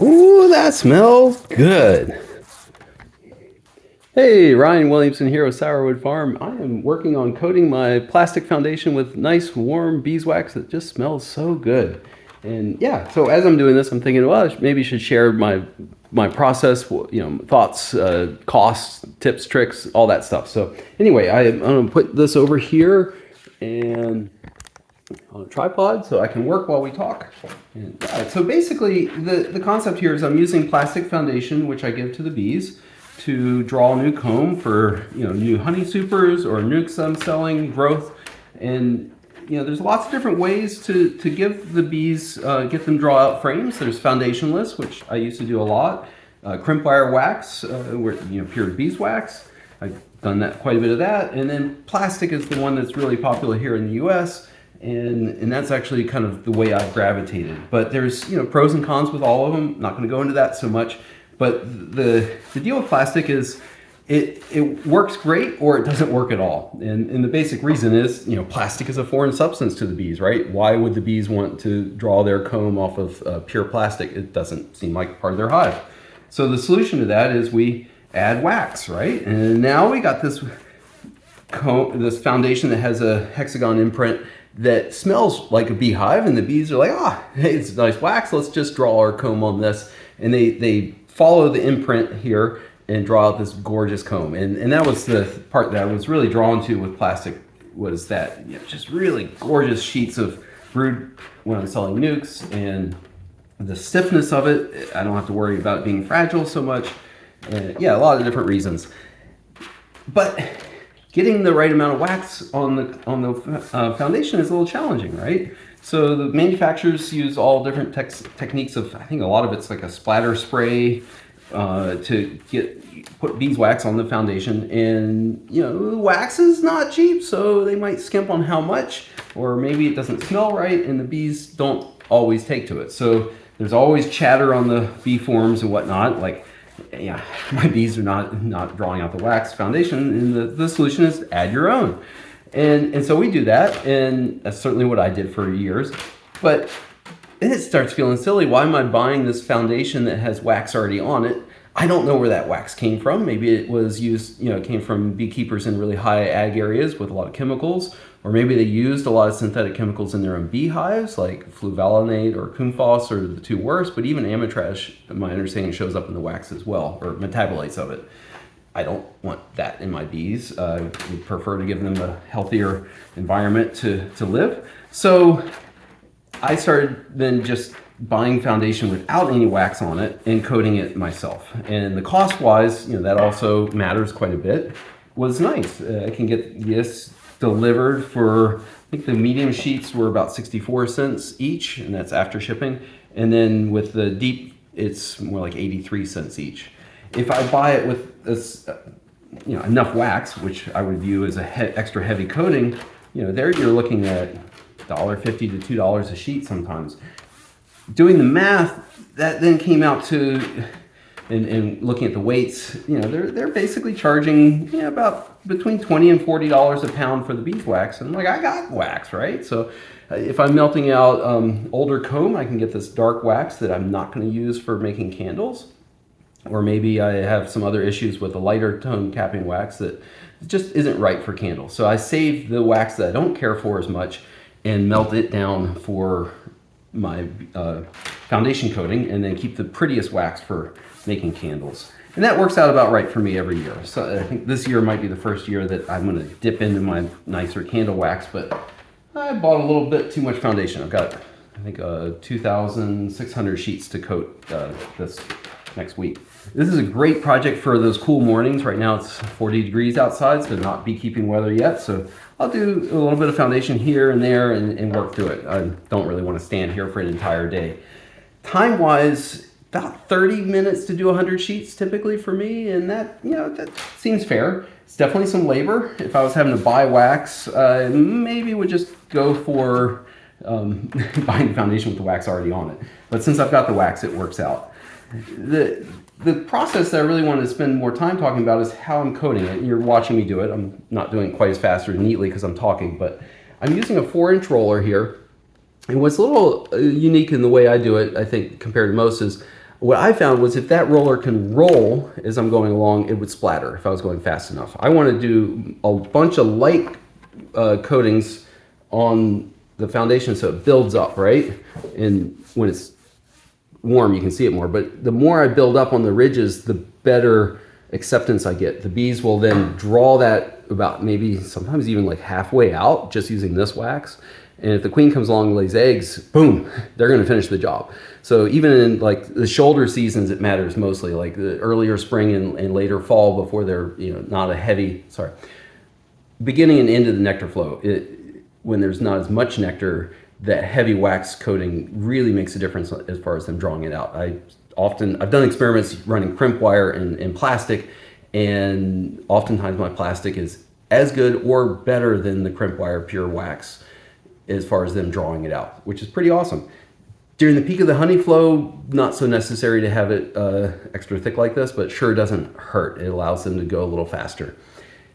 Ooh, that smells good. Hey, Ryan Williamson here with Sourwood Farm. I am working on coating my plastic foundation with nice warm beeswax that just smells so good. And yeah, so as I'm doing this, I'm thinking, well, maybe I should share my process, thoughts, costs, tips, tricks, all that stuff. So anyway, I'm gonna put this over here and on a tripod so I can work while we talk. And, so basically, the concept here is I'm using plastic foundation, which I give to the bees, to draw new comb for new honey supers or nukes I'm selling, growth. And there's lots of different ways to give the bees, get them draw out frames. There's foundationless, which I used to do a lot. Crimp wire wax, pure beeswax. I've done that, quite a bit of that. And then plastic is the one that's really popular here in the US. And that's actually kind of the way I've gravitated. But there's pros and cons with all of them. Not going to go into that so much. But the deal with plastic is it works great or it doesn't work at all. And the basic reason is plastic is a foreign substance to the bees, right? Why would the bees want to draw their comb off of pure plastic? It doesn't seem like part of their hive. So the solution to that is we add wax, right? And now we got this foundation that has a hexagon imprint that smells like a beehive, and the bees are like, hey, it's nice wax, let's just draw our comb on this. And they follow the imprint here and draw out this gorgeous comb. And that was the part that I was really drawn to with plastic, was that just really gorgeous sheets of brood when I'm selling nukes, and the stiffness of it, I don't have to worry about it being fragile so much. And a lot of different reasons. But getting the right amount of wax on the foundation is a little challenging, right? So the manufacturers use all different techniques of, I think a lot of it's like a splatter spray to put beeswax on the foundation. And the wax is not cheap, so they might skimp on how much, or maybe it doesn't smell right, and the bees don't always take to it. So there's always chatter on the bee forums and whatnot, like, my bees are not drawing out the wax foundation, and the solution is add your own. And so we do that, and that's certainly what I did for years. But then it starts feeling silly. Why am I buying this foundation that has wax already on it? I don't know where that wax came from. Maybe it was used, it came from beekeepers in really high ag areas with a lot of chemicals, or maybe they used a lot of synthetic chemicals in their own beehives, like fluvalinate or Kumphos are the two worst, but even Amitrash, my understanding, shows up in the wax as well, or metabolites of it. I don't want that in my bees. I would prefer to give them a healthier environment to live. So I started then just buying foundation without any wax on it and coating it myself. And the cost-wise, that also matters quite a bit, was nice. I can get this delivered for, I think the medium sheets were about 64 cents each, and that's after shipping. And then with the deep, it's more like 83 cents each. If I buy it with this, enough wax, which I would view as a extra heavy coating, there you're looking at $1.50 to $2 a sheet sometimes. Doing the math, that then came out to, and looking at the weights, they're basically charging about between $20 and $40 a pound for the beeswax. And I'm like, I got wax, right? So if I'm melting out older comb, I can get this dark wax that I'm not going to use for making candles. Or maybe I have some other issues with a lighter tone capping wax that just isn't right for candles. So I save the wax that I don't care for as much and melt it down for my foundation coating, and then keep the prettiest wax for making candles. And that works out about right for me every year. So I think this year might be the first year that I'm going to dip into my nicer candle wax, but I bought a little bit too much foundation. I've got, I think, 2,600 sheets to coat this next week. This is a great project for those cool mornings. Right now it's 40 degrees outside, so not beekeeping weather yet. So I'll do a little bit of foundation here and there and work through it. I don't really want to stand here for an entire day. Time-wise, about 30 minutes to do 100 sheets typically for me, and that seems fair. It's definitely some labor. If I was having to buy wax, maybe would just go for buying foundation with the wax already on it. But since I've got the wax, it works out. The process that I really want to spend more time talking about is how I'm coating it. You're watching me do it. I'm not doing it quite as fast or neatly because I'm talking, but I'm using a 4-inch roller here. And what's a little unique in the way I do it, I think, compared to most, is What I found was if that roller can roll as I'm going along, it would splatter if I was going fast enough. I want to do a bunch of light coatings on the foundation so it builds up, right? And when it's warm, you can see it more. But the more I build up on the ridges, the better acceptance I get. The bees will then draw that about maybe sometimes even like halfway out just using this wax. And if the queen comes along and lays eggs, boom, they're going to finish the job. So even in like the shoulder seasons, it matters mostly, like the earlier spring and later fall before they're, you know, not a heavy, beginning and end of the nectar flow. When there's not as much nectar, that heavy wax coating really makes a difference as far as them drawing it out. I've done experiments running crimp wire and plastic, and oftentimes my plastic is as good or better than the crimp wire pure wax as far as them drawing it out, which is pretty awesome. During the peak of the honey flow, not so necessary to have it extra thick like this, but sure doesn't hurt. It allows them to go a little faster.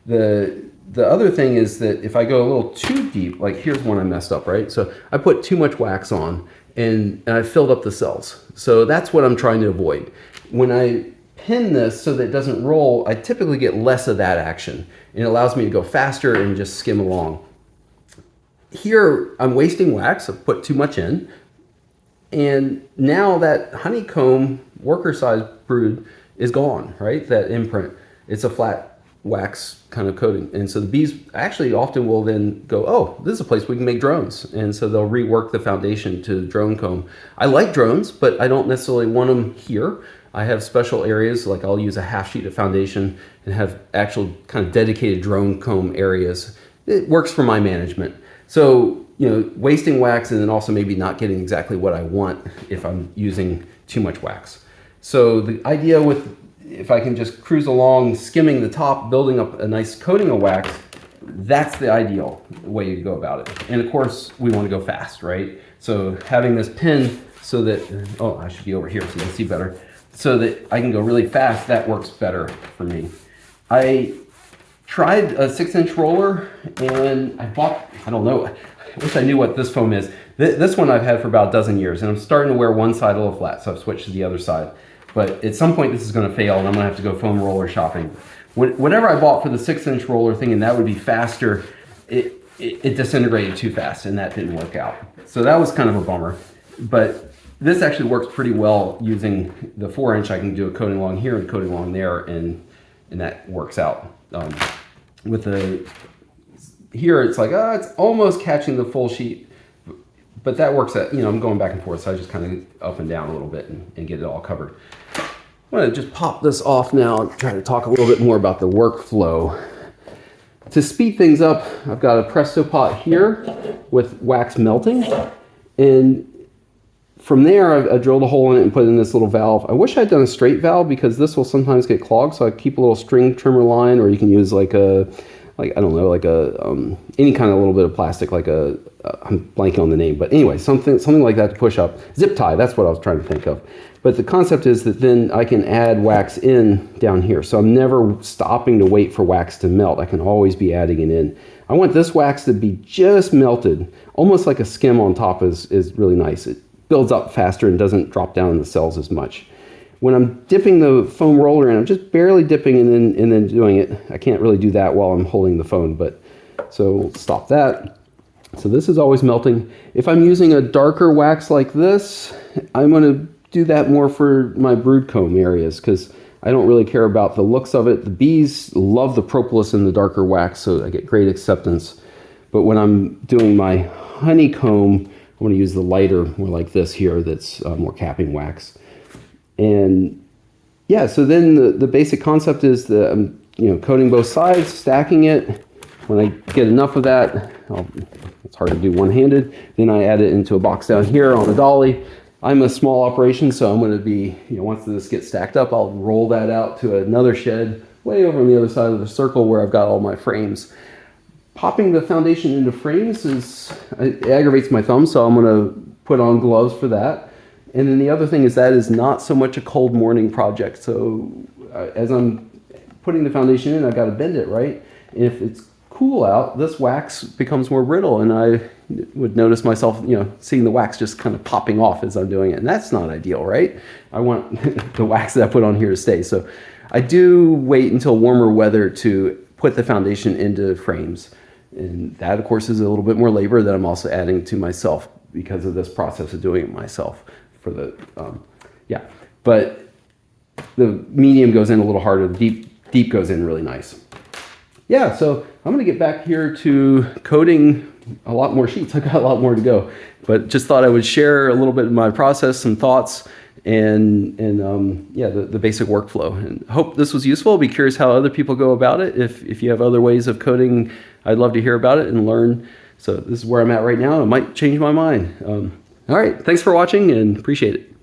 The other thing is that if I go a little too deep, like here's one I messed up, right? So I put too much wax on and I filled up the cells. So that's what I'm trying to avoid. When I pin this so that it doesn't roll, I typically get less of that action. And it allows me to go faster and just skim along. Here, I'm wasting wax. I've put too much in. And now that honeycomb worker size brood is gone, right? That imprint. It's a flat wax kind of coating. And so the bees actually often will then go, oh, this is a place we can make drones. And so they'll rework the foundation to drone comb. I like drones, but I don't necessarily want them here. I have special areas, like I'll use a half sheet of foundation and have actual kind of dedicated drone comb areas. It works for my management. So, you know, wasting wax and then also maybe not getting exactly what I want if I'm using too much wax. So the idea with, if I can just cruise along, skimming the top, building up a nice coating of wax, that's the ideal way to go about it. And of course, we want to go fast, right? So having this pin so that, oh, I should be over here so you can see better, so that I can go really fast, that works better for me. I tried a 6-inch roller and I bought, I don't know, I wish I knew what this foam is. This one I've had for about a dozen years and I'm starting to wear one side a little flat, so I've switched to the other side. But at some point this is going to fail and I'm going to have to go foam roller shopping. Whatever I bought for the 6-inch roller thinking that would be faster, it disintegrated too fast and that didn't work out. So that was kind of a bummer. But this actually works pretty well using the 4-inch. I can do a coating along here and coating along there and that works out. With the, here it's like, it's almost catching the full sheet. But that works out, you know, I'm going back and forth, so I just kind of up and down a little bit and get it all covered. I'm going to just pop this off now and try to talk a little bit more about the workflow. To speed things up, I've got a Presto pot here with wax melting. And from there, I drilled a hole in it and put in this little valve. I wish I'd done a straight valve because this will sometimes get clogged, so I keep a little string trimmer line, or you can use like a, I don't know, like a, any kind of little bit of plastic, like a, I'm blanking on the name, but anyway, something like that to push up. Zip tie, that's what I was trying to think of. But the concept is that then I can add wax in down here. So I'm never stopping to wait for wax to melt. I can always be adding it in. I want this wax to be just melted, almost like a skim on top is really nice. It builds up faster and doesn't drop down in the cells as much. When I'm dipping the foam roller in, I'm just barely dipping and then doing it. I can't really do that while I'm holding the phone, but so we'll stop that. So this is always melting. If I'm using a darker wax like this, I'm going to do that more for my brood comb areas because I don't really care about the looks of it. The bees love the propolis in the darker wax, so I get great acceptance. But when I'm doing my honeycomb, I'm going to use the lighter, more like this here, that's more capping wax. And yeah, so then the basic concept is that I'm coating both sides, stacking it. When I get enough of that, it's hard to do one-handed, then I add it into a box down here on the dolly. I'm a small operation, so I'm going to be, once this gets stacked up, I'll roll that out to another shed way over on the other side of the circle where I've got all my frames. Popping the foundation into frames it aggravates my thumb, so I'm going to put on gloves for that. And then the other thing is that is not so much a cold morning project. So as I'm putting the foundation in, I've got to bend it, right? If it's cool out, this wax becomes more brittle, and I would notice myself, seeing the wax just kind of popping off as I'm doing it, and that's not ideal, right? I want the wax that I put on here to stay. So I do wait until warmer weather to put the foundation into frames, and that of course is a little bit more labor that I'm also adding to myself because of this process of doing it myself for the but the medium goes in a little harder, the deep goes in really nice. Yeah, so I'm going to get back here to coating a lot more sheets. I've got a lot more to go, but just thought I would share a little bit of my process, some thoughts, and the basic workflow. And hope this was useful. I'll be curious how other people go about it. If you have other ways of coating, I'd love to hear about it and learn. So this is where I'm at right now. I might change my mind. All right, thanks for watching and appreciate it.